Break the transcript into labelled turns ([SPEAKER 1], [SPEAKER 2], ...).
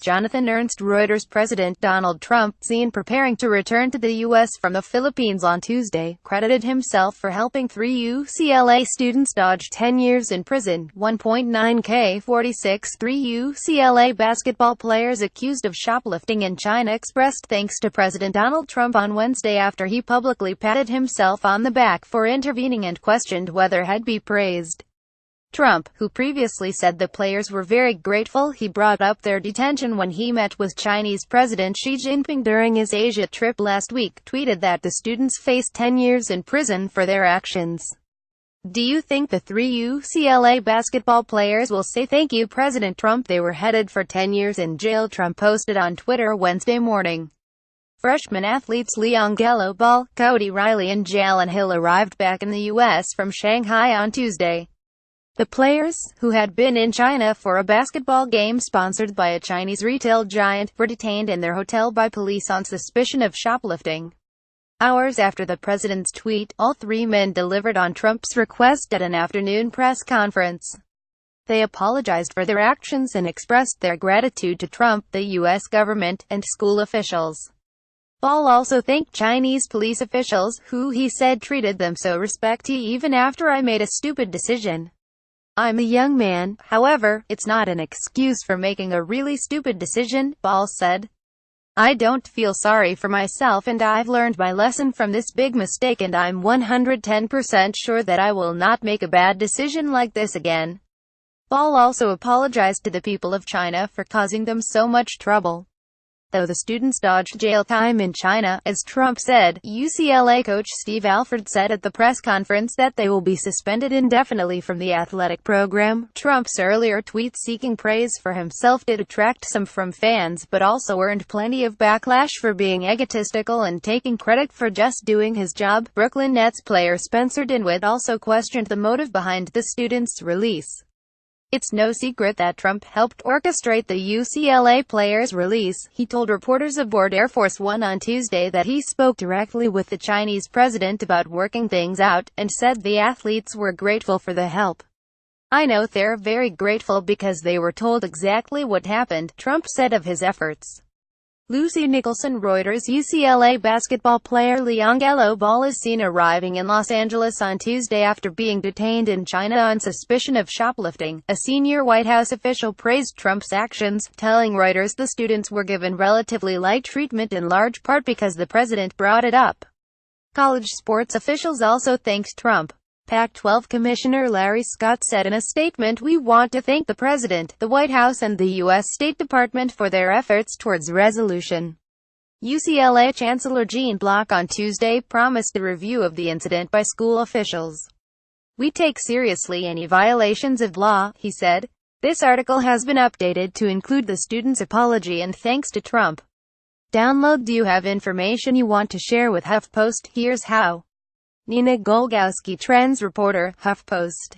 [SPEAKER 1] Jonathan Ernst. Reuters. President Donald Trump, seen preparing to return to the U.S. from the Philippines on Tuesday, credited himself for helping 3 UCLA students dodge 10 years in prison. 1.9K 46. 3 UCLA basketball players accused of shoplifting in China expressed thanks to President Donald Trump on Wednesday after he publicly patted himself on the back for intervening and questioned whether he'd be praised. Trump, who previously said the players were very grateful he brought up their detention when he met with Chinese President Xi Jinping during his Asia trip last week, tweeted that the students face 10 years in prison for their actions. Do you think the 3 UCLA basketball players will say thank you, President Trump? They were headed for 10 years in jail, Trump posted on Twitter Wednesday morning. Freshman athletes Leon Ball, Cody Riley and Jalen Hill arrived back in the U.S. from Shanghai on Tuesday. The players, who had been in China for a basketball game sponsored by a Chinese retail giant, were detained in their hotel by police on suspicion of shoplifting. Hours after the president's tweet, all 3 men delivered on Trump's request at an afternoon press conference. They apologized for their actions and expressed their gratitude to Trump, the U.S. government, and school officials. Ball also thanked Chinese police officials, who he said treated them so respectfully even after I made a stupid decision. I'm a young man, however, it's not an excuse for making a really stupid decision, Ball said. I don't feel sorry for myself and I've learned my lesson from this big mistake and I'm 110% sure that I will not make a bad decision like this again. Ball also apologized to the people of China for causing them so much trouble. Though the students dodged jail time in China, as Trump said, UCLA coach Steve Alford said at the press conference that they will be suspended indefinitely from the athletic program. Trump's earlier tweet seeking praise for himself did attract some from fans, but also earned plenty of backlash for being egotistical and taking credit for just doing his job. Brooklyn Nets player Spencer Dinwiddie also questioned the motive behind the students' release. It's no secret that Trump helped orchestrate the UCLA players' release, he told reporters aboard Air Force One on Tuesday that he spoke directly with the Chinese president about working things out, and said the athletes were grateful for the help. I know they're very grateful because they were told exactly what happened, Trump said of his efforts. Lucy Nicholson. Reuters. UCLA basketball player Leon Ball is seen arriving in Los Angeles on Tuesday after being detained in China on suspicion of shoplifting. A senior White House official praised Trump's actions, telling Reuters the students were given relatively light treatment in large part because the president brought it up. College sports officials also thanked Trump. Pac-12 Commissioner Larry Scott said in a statement, "We want to thank the President, the White House and the U.S. State Department for their efforts towards resolution." UCLA Chancellor Gene Block on Tuesday promised a review of the incident by school officials. "We take seriously any violations of law," he said. This article has been updated to include the student's apology and thanks to Trump. Download. Do you have information you want to share with HuffPost? Here's how. Nina Golgowski, Trends reporter, HuffPost.